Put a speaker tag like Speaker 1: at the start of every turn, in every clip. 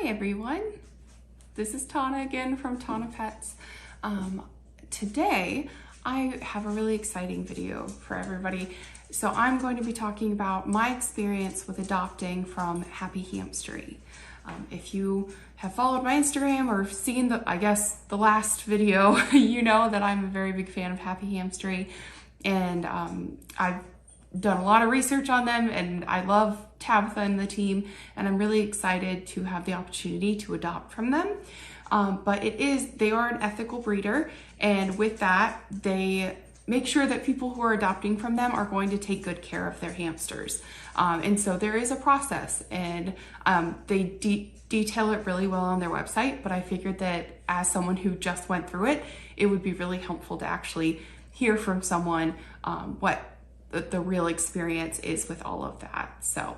Speaker 1: Hi everyone, this is Tana again from Tana Pets. Today I have a really exciting video for everybody. So I'm going to be talking about my experience with adopting from Happy Hamstery. If you have followed my Instagram or seen the last video, you know that I'm a very big fan of Happy Hamstery, and I've done a lot of research on them, and I love Tabitha and the team, and I'm really excited to have the opportunity to adopt from them. But they are an ethical breeder, and with that, they make sure that people who are adopting from them are going to take good care of their hamsters. And so there is a process, and they detail it really well on their website, but I figured that as someone who just went through it, it would be really helpful to actually hear from someone what the real experience is with all of that. So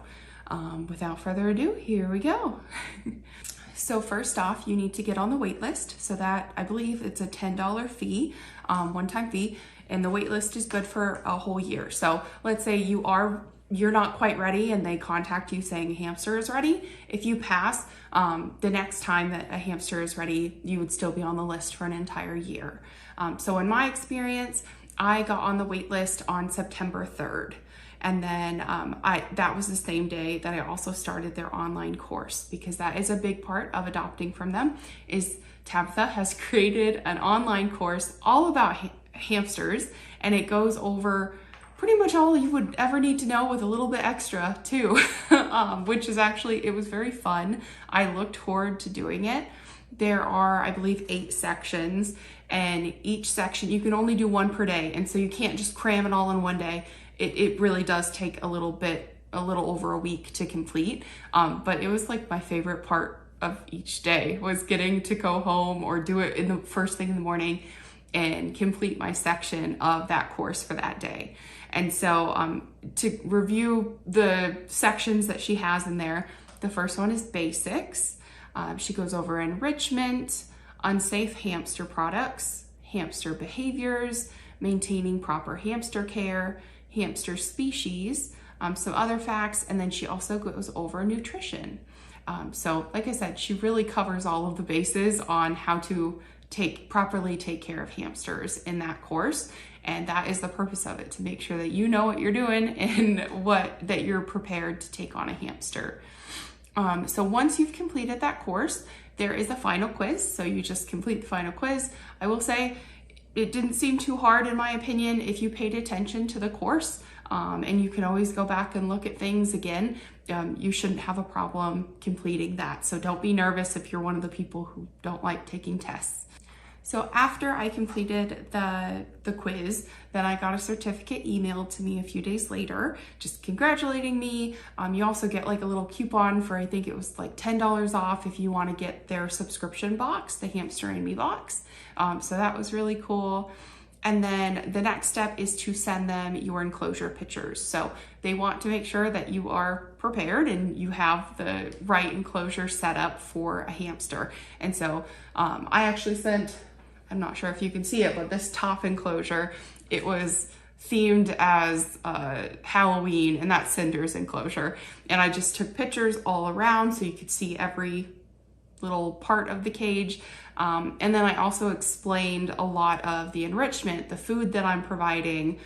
Speaker 1: without further ado, here we go. So first off, you need to get on the wait list. So that, I believe it's a $10 fee, one-time fee, and the wait list is good for a whole year. So let's say you're not quite ready and they contact you saying a hamster is ready. If you pass, the next time that a hamster is ready, you would still be on the list for an entire year. So in my experience, I got on the wait list on September 3rd. And then that was the same day that I also started their online course, because that is a big part of adopting from them. Is Tabitha has created an online course all about hamsters, and it goes over pretty much all you would ever need to know with a little bit extra too, which is it was very fun. I looked forward to doing it. There are, I believe, 8 sections, and each section, you can only do one per day. And so you can't just cram it all in one day. It really does take a little over a week to complete. But it was like my favorite part of each day was getting to go home or do it in the first thing in the morning and complete my section of that course for that day. And so to review the sections that she has in there, the first one is basics. She goes over enrichment, unsafe hamster products, hamster behaviors, maintaining proper hamster care, hamster species, some other facts, and then she also goes over nutrition. So like I said, she really covers all of the bases on how to properly take care of hamsters in that course. And that is the purpose of it, to make sure that you know what you're doing and that you're prepared to take on a hamster. So once you've completed that course, there is a final quiz. So you just complete the final quiz. I will say it didn't seem too hard, in my opinion, if you paid attention to the course, and you can always go back and look at things again. You shouldn't have a problem completing that. So don't be nervous if you're one of the people who don't like taking tests. So after I completed the quiz, then I got a certificate emailed to me a few days later, just congratulating me. You also get like a little coupon for, I think it was like $10 off if you want to get their subscription box, the Hamster and Me box. So that was really cool. And then the next step is to send them your enclosure pictures. So they want to make sure that you are prepared and you have the right enclosure set up for a hamster. And so I actually sent, I'm not sure if you can see it, but this top enclosure, it was themed as Halloween, and that's Cinder's enclosure. And I just took pictures all around so you could see every little part of the cage. And then I also explained a lot of the enrichment, the food that I'm providing,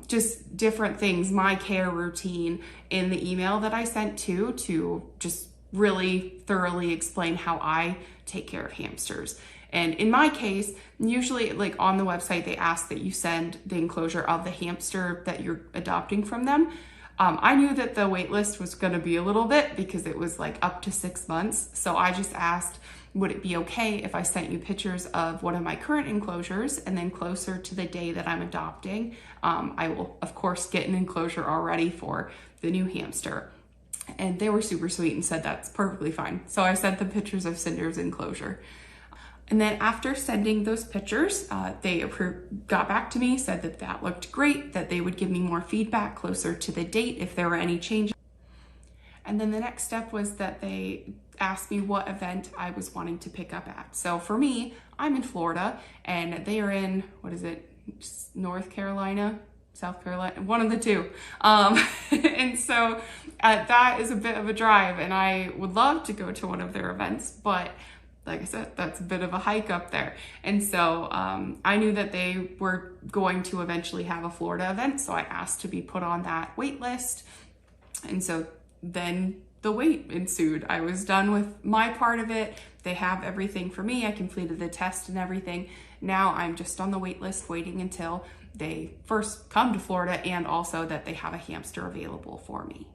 Speaker 1: just different things, my care routine in the email that I sent to just really thoroughly explain how I take care of hamsters. And in my case, usually like on the website, they ask that you send the enclosure of the hamster that you're adopting from them. I knew that the wait list was going to be a little bit because it was like up to 6 months. So I just asked, would it be okay if I sent you pictures of one of my current enclosures, and then closer to the day that I'm adopting, I will of course get an enclosure already for the new hamster. And they were super sweet and said that's perfectly fine. So I sent them pictures of Cinder's enclosure. And then after sending those pictures, they got back to me, said that that looked great, that they would give me more feedback closer to the date if there were any changes. And then the next step was that they asked me what event I was wanting to pick up at. So for me, I'm in Florida, and they are in, North Carolina? South Carolina, one of the two. And so that is a bit of a drive, and I would love to go to one of their events, but like I said, that's a bit of a hike up there. And so I knew that they were going to eventually have a Florida event, so I asked to be put on that wait list. And so then the wait ensued. I was done with my part of it. They have everything for me. I completed the test and everything. Now I'm just on the wait list waiting until they first come to Florida, and also that they have a hamster available for me.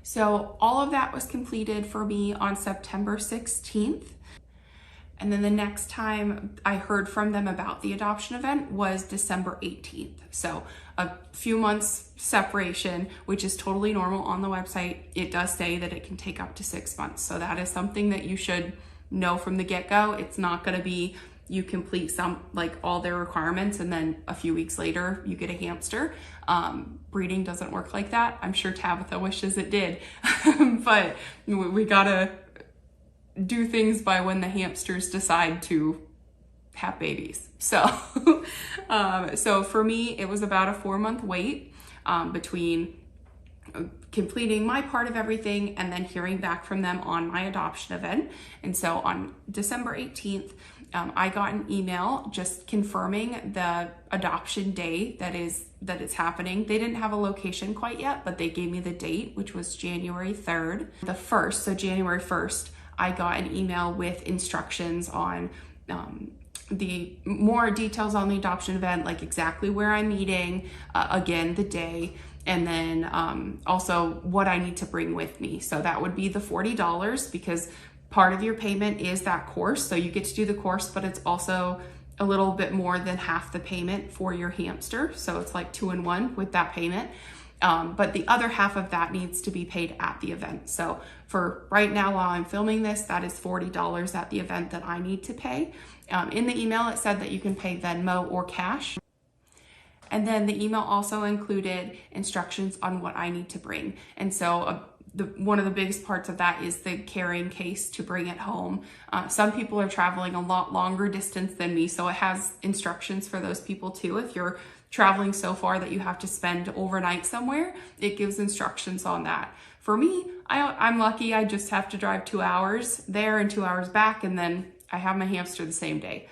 Speaker 1: So all of that was completed for me on September 16th. And then the next time I heard from them about the adoption event was December 18th. So a few months separation, which is totally normal on the website. It does say that it can take up to 6 months. So that is something that you should know from the get-go. It's not going to be you complete all their requirements and then a few weeks later you get a hamster. Breeding doesn't work like that. I'm sure Tabitha wishes it did, but we gotta do things by when the hamsters decide to have babies. So, so for me, it was about a 4-month wait between completing my part of everything and then hearing back from them on my adoption event. And so on December 18th, I got an email just confirming the adoption day that it's happening. They didn't have a location quite yet, but they gave me the date, which was January 3rd. The 1st, so January 1st, I got an email with instructions on the more details on the adoption event, like exactly where I'm meeting, again, the day, and then also what I need to bring with me. So that would be the $40, because part of your payment is that course. So you get to do the course, but it's also a little bit more than half the payment for your hamster. So it's like 2 in 1 with that payment. But the other half of that needs to be paid at the event. So for right now, while I'm filming this, that is $40 at the event that I need to pay. In the email, it said that you can pay Venmo or cash. And then the email also included instructions on what I need to bring. And so one of the biggest parts of that is the carrying case to bring it home. Some people are traveling a lot longer distance than me, so it has instructions for those people too. If you're traveling so far that you have to spend overnight somewhere, it gives instructions on that. For me, I'm lucky. I just have to drive 2 hours there and 2 hours back, and then I have my hamster the same day.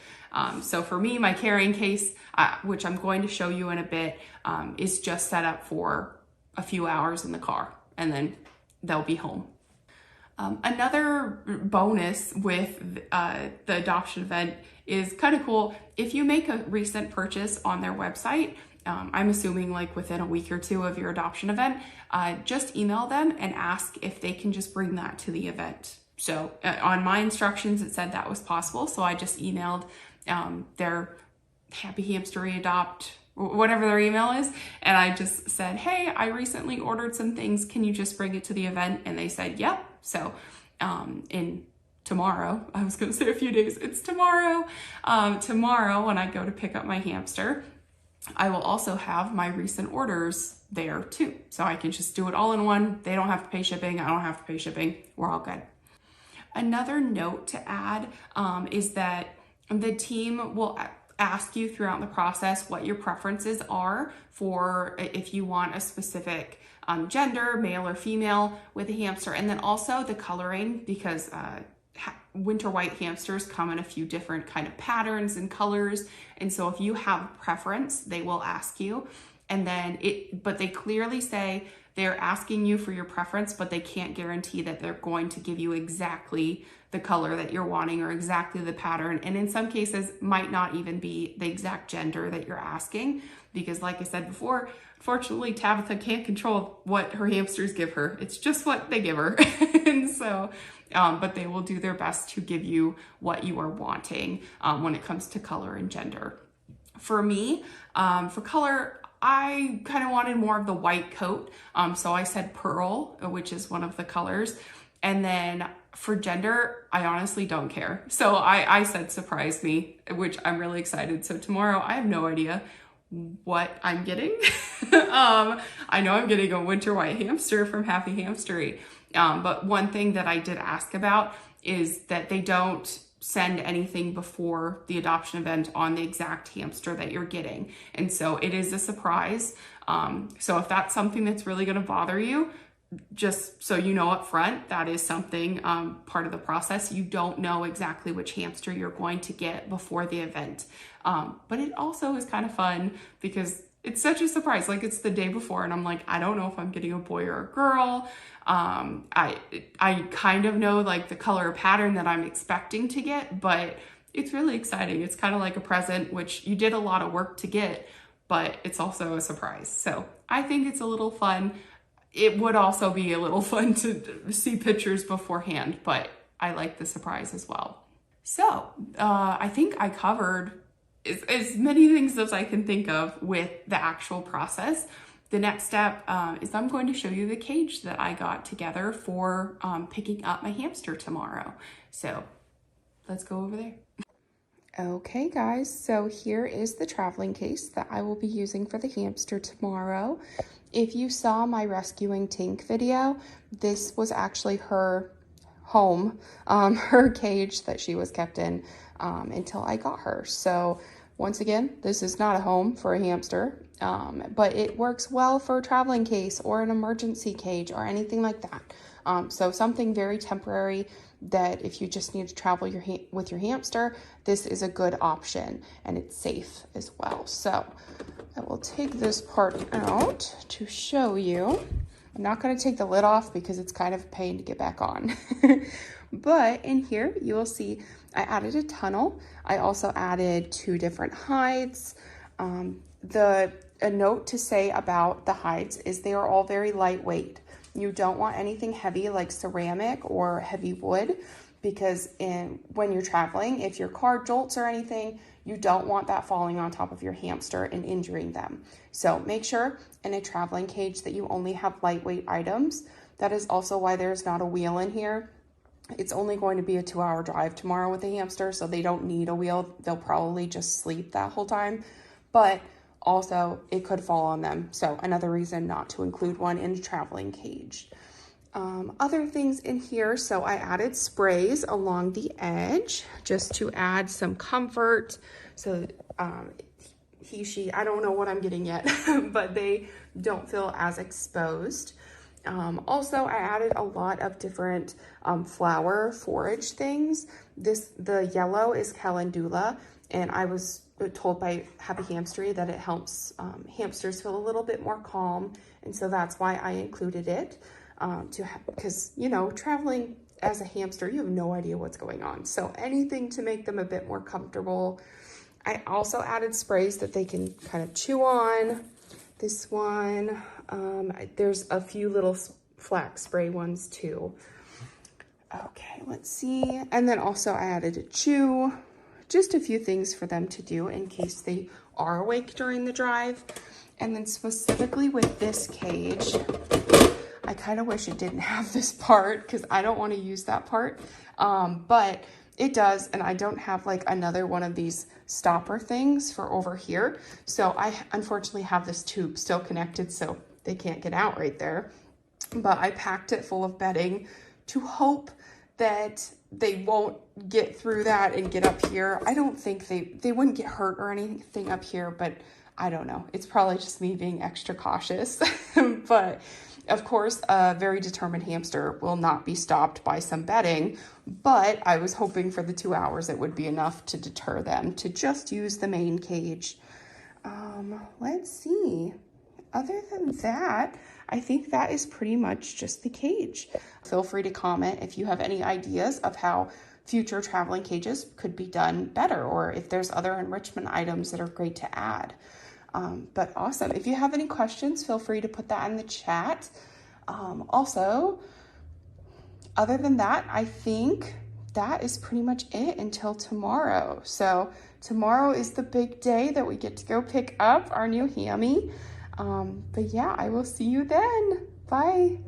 Speaker 1: So for me, my carrying case, which I'm going to show you in a bit, is just set up for a few hours in the car, and then they'll be home. Another bonus with the adoption event is kind of cool. If you make a recent purchase on their website, I'm assuming like within a week or two of your adoption event, just email them and ask if they can just bring that to the event. So on my instructions, it said that was possible. So I just emailed their Happy Hamstery Adopt, whatever their email is. And I just said, hey, I recently ordered some things. Can you just bring it to the event? And they said, yep. So tomorrow, I was going to say a few days, it's tomorrow. Tomorrow when I go to pick up my hamster, I will also have my recent orders there too. So I can just do it all in one. They don't have to pay shipping. I don't have to pay shipping. We're all good. Another note to add is that the team will ask you throughout the process what your preferences are for if you want a specific gender, male or female with a hamster, and then also the coloring, because winter white hamsters come in a few different kind of patterns and colors. And so if you have a preference, they will ask you. And then but they clearly say they're asking you for your preference, but they can't guarantee that they're going to give you exactly the color that you're wanting or exactly the pattern. And in some cases might not even be the exact gender that you're asking, because like I said before, fortunately, Tabitha can't control what her hamsters give her. It's just what they give her. And so, but they will do their best to give you what you are wanting when it comes to color and gender. For me, for color, I kind of wanted more of the white coat. So I said pearl, which is one of the colors. And then for gender, I honestly don't care. So I said surprise me, which I'm really excited. So tomorrow, I have no idea what I'm getting. I know I'm getting a winter white hamster from Happy Hamstery. But one thing that I did ask about is that they don't send anything before the adoption event on the exact hamster that you're getting. And so it is a surprise. So if that's something that's really going to bother you, just so you know up front, that is something part of the process. You don't know exactly which hamster you're going to get before the event. But it also is kind of fun because it's such a surprise. Like, it's the day before and I'm like, I don't know if I'm getting a boy or a girl. I kind of know like the color pattern that I'm expecting to get, but it's really exciting. It's kind of like a present, which you did a lot of work to get, but it's also a surprise. So I think it's a little fun. It would also be a little fun to see pictures beforehand, but I like the surprise as well. So I think I covered as many things as I can think of with the actual process. The next step is I'm going to show you the cage that I got together for picking up my hamster tomorrow. So let's go over there. Okay guys, so here is the traveling case that I will be using for the hamster tomorrow. If you saw my rescuing Tink video, this was actually her home, her cage that she was kept in until I got her. So once again, this is not a home for a hamster, but it works well for a traveling case or an emergency cage or anything like that. So something very temporary that if you just need to travel with your hamster, this is a good option and it's safe as well. So I will take this part out to show you. I'm not going to take the lid off because it's kind of a pain to get back on. But in here, you will see I added a tunnel. I also added 2 different hides. A note to say about the hides is they are all very lightweight. You don't want anything heavy like ceramic or heavy wood, because when you're traveling, if your car jolts or anything, you don't want that falling on top of your hamster and injuring them. So make sure in a traveling cage that you only have lightweight items. That is also why there's not a wheel in here. It's only going to be a 2-hour drive tomorrow with the hamster, so they don't need a wheel. They'll probably just sleep that whole time, but also it could fall on them. So another reason not to include one in a traveling cage. Other things in here, so I added sprays along the edge just to add some comfort. So she, I don't know what I'm getting yet, but they don't feel as exposed. Also, I added a lot of different flower forage things. The yellow is calendula, and I was told by Happy Hamstery that it helps hamsters feel a little bit more calm, and so that's why I included it. Because, you know, traveling as a hamster, you have no idea what's going on. So anything to make them a bit more comfortable. I also added sprays that they can kind of chew on. This one, there's a few little flax spray ones too. Okay, let's see. And then also I added a chew, just a few things for them to do in case they are awake during the drive. And then specifically with this cage, I kind of wish it didn't have this part because I don't want to use that part, but it does, and I don't have like another one of these stopper things for over here. So I unfortunately have this tube still connected, so they can't get out right there. But I packed it full of bedding to hope that they won't get through that and get up here. I don't think they wouldn't get hurt or anything up here, but I don't know. It's probably just me being extra cautious. But of course, a very determined hamster will not be stopped by some bedding, but I was hoping for the 2 hours it would be enough to deter them to just use the main cage. Let's see. Other than that, I think that is pretty much just the cage. Feel free to comment if you have any ideas of how future traveling cages could be done better, or if there's other enrichment items that are great to add. But awesome. If you have any questions, feel free to put that in the chat. Also, other than that, I think that is pretty much it until tomorrow. So tomorrow is the big day that we get to go pick up our new hammy. But yeah, I will see you then. Bye.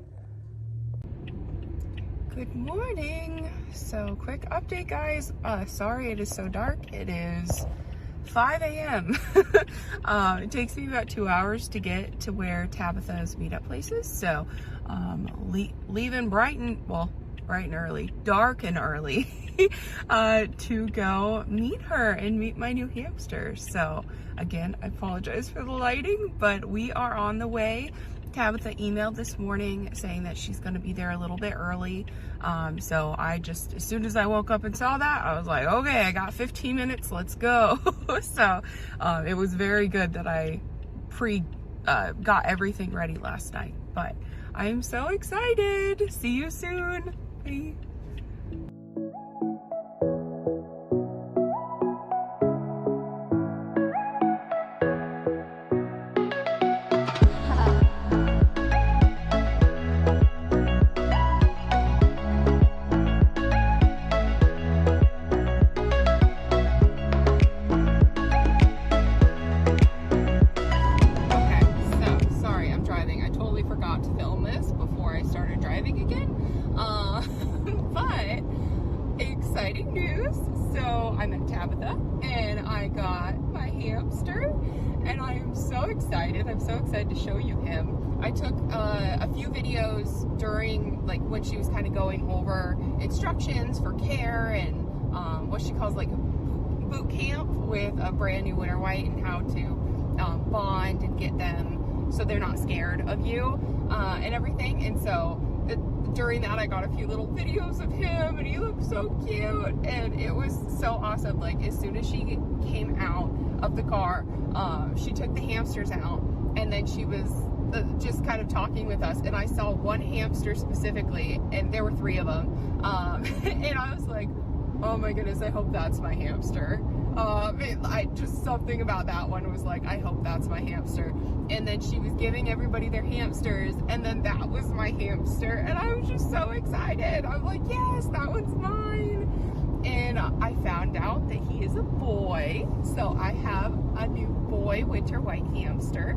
Speaker 1: Good morning. So quick update, guys. Sorry it is so dark. It is 5 a.m. It takes me about 2 hours to get to where Tabitha's meetup place is. So leaving Brighton, well,
Speaker 2: bright and early, dark and early, to go meet her and meet my new hamster. So again, I apologize for the lighting, but we are on the way. Tabitha emailed this morning saying that she's going to be there a little bit early. So I just, as soon as I woke up and saw that, I was like, okay, I got 15 minutes, let's go. So it was very good that I got everything ready last night, but I'm so excited. See you soon. Bye. Exciting news. So I met Tabitha and I got my hamster and I am so excited. I'm so excited to show you him. I took a few videos during like when she was kind of going over instructions for care and what she calls like boot camp with a brand new winter white and how to bond and get them so they're not scared of you and everything. And so during that I got a few little videos of him and he looked so cute and it was so awesome. Like as soon as she came out of the car, she took the hamsters out and then she was just kind of talking with us, and I saw one hamster specifically and there were 3 of them and I was like, oh my goodness, I hope that's my hamster. Just something about that one was like, I hope that's my hamster. And then she was giving everybody their hamsters, and then that was my hamster, and I was just so excited. I'm like, yes, that one's mine. And I found out that he is a boy, so I have a new boy winter white hamster,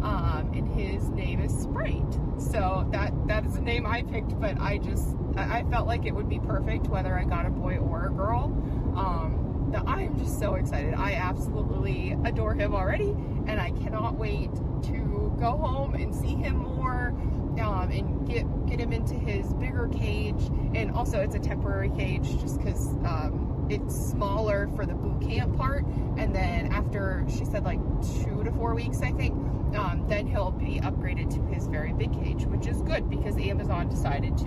Speaker 2: and his name is Sprite. So that is a name I picked, but I felt like it would be perfect whether I got a boy or a girl. I am just so excited. I absolutely adore him already, and I cannot wait to go home and see him more, and get him into his bigger cage. And also it's a temporary cage just because it's smaller for the boot camp part, and then after, she said like 2 to 4 weeks I think, then he'll be upgraded to his very big cage, which is good because Amazon decided to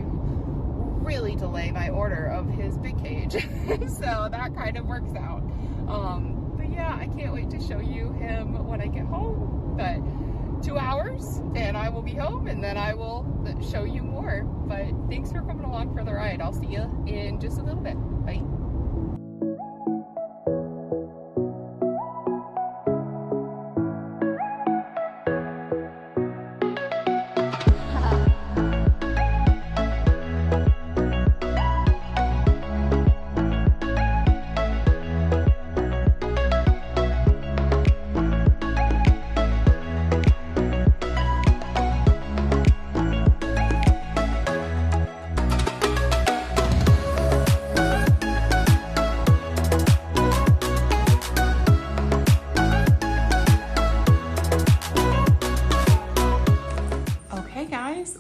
Speaker 2: really delay my order of his big cage. So that kind of works out. But yeah, I can't wait to show you him when I get home. But 2 hours and I will be home, and then I will show you more. But thanks for coming along for the ride. I'll see you in just a little bit. Bye.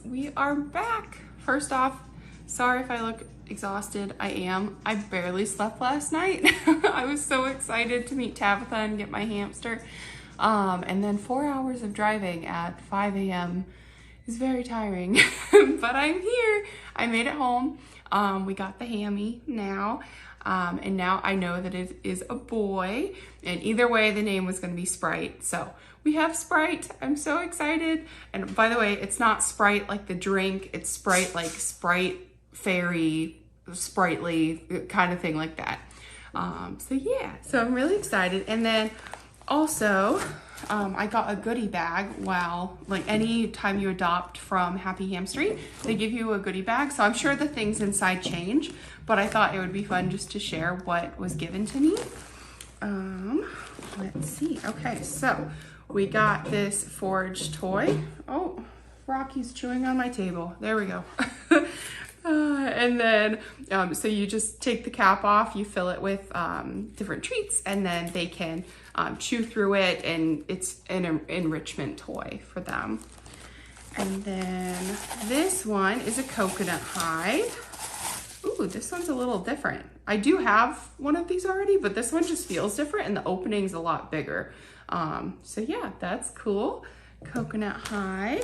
Speaker 2: We are back. First off, sorry if I look exhausted. I am. I barely slept last night. I was so excited to meet Tabitha and get my hamster. And then 4 hours of driving at 5 a.m. is very tiring. But I'm here. I made it home. We got the hammy now. And now I know that it is a boy, and either way the name was going to be Sprite. So we have Sprite. I'm so excited. And by the way, it's not Sprite like the drink, it's Sprite like Sprite fairy, sprightly kind of thing like that. So yeah, so I'm really excited. And then also I got a goodie bag. Well, like any time you adopt from Happy Hamstery, they give you a goodie bag. So I'm sure the things inside change, but I thought it would be fun just to share what was given to me. Let's see. Okay, so we got this forage toy. Oh, Rocky's chewing on my table. There we go. And then, so you just take the cap off, you fill it with different treats, and then they can chew through it, and it's an enrichment toy for them. And then this one is a coconut hide.
Speaker 1: Ooh, this one's a little different. I do have one of these already, but this one just feels different and the opening's a lot bigger. So yeah, that's cool. Coconut High.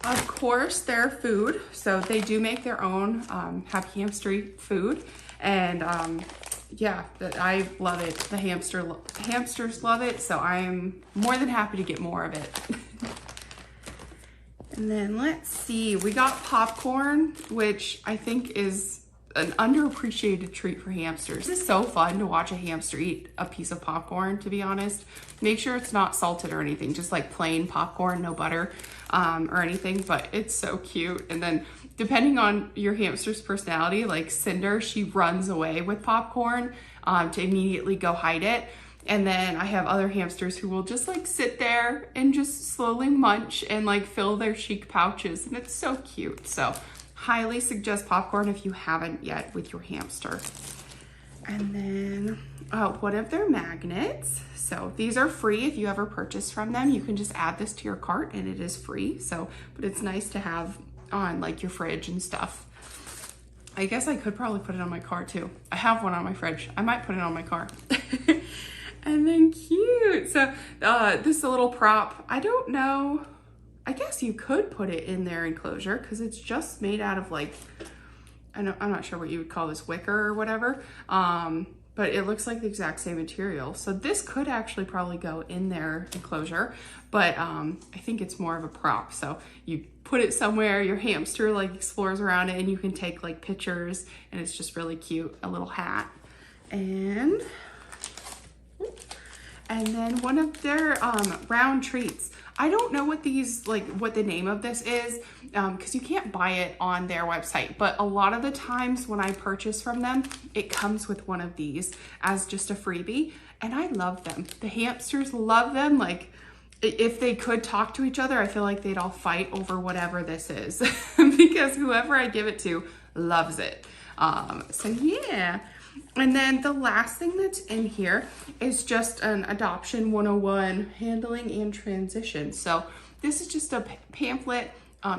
Speaker 1: Of course, they're food. So they do make their own Happy Hamstery food. And yeah, I love it. The hamsters love it. So I'm more than happy to get more of it. And then let's see, we got popcorn, which I think is an underappreciated treat for hamsters. It's so fun to watch a hamster eat a piece of popcorn, to be honest. Make sure it's not salted or anything, just like plain popcorn, no butter or anything, but it's so cute. And then depending on your hamster's personality, like Cinder, she runs away with popcorn to immediately go hide it. And then I have other hamsters who will just like sit there and just slowly munch and like fill their cheek pouches. And it's so cute. So highly suggest popcorn if you haven't yet with your hamster. And then one of their magnets. So these are free if you ever purchase from them. You can just add this to your cart and it is free. So, but it's nice to have on like your fridge and stuff. I guess I could probably put it on my car too. I have one on my fridge. I might put it on my car. And then cute. So this is a little prop. I don't know. I guess you could put it in their enclosure because it's just made out of like, I'm not sure what you would call this, wicker or whatever. But it looks like the exact same material. So this could actually probably go in their enclosure, but I think it's more of a prop. So you put it somewhere, your hamster like explores around it and you can take like pictures and it's just really cute. A little hat. And then one of their round treats. I don't know what these, like what the name of this is, because you can't buy it on their website, but a lot of the times when I purchase from them, it comes with one of these as just a freebie, and I love them. The hamsters love them. Like if they could talk to each other, I feel like they'd all fight over whatever this is because whoever I give it to loves it. So yeah. And then the last thing that's in here is just an Adoption 101 handling and transition. So this is just a pamphlet.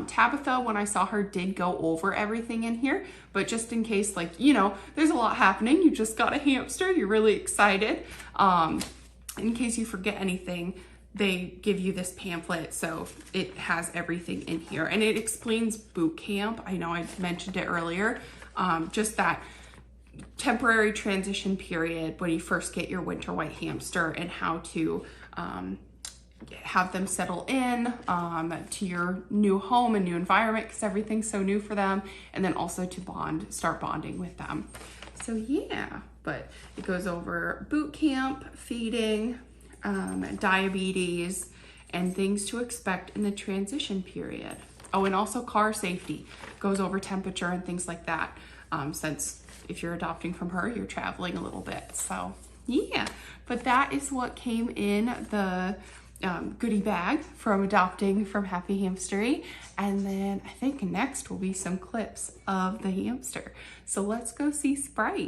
Speaker 1: Tabitha, when I saw her, did go over everything in here, but just in case, like, you know, there's a lot happening. You just got a hamster, you're really excited. In case you forget anything, they give you this pamphlet, so it has everything in here. And it explains boot camp. I know I mentioned it earlier, just that temporary transition period when you first get your winter white hamster and how to have them settle in to your new home and new environment because everything's so new for them, and then also to start bonding with them. So yeah, but it goes over boot camp, feeding, diabetes, and things to expect in the transition period. Oh, and also car safety. Goes over temperature and things like that, since if you're adopting from her, you're traveling a little bit. So yeah, but that is what came in the goodie bag from adopting from Happy Hamstery. And then I think next will be some clips of the hamster. So let's go see Sprite.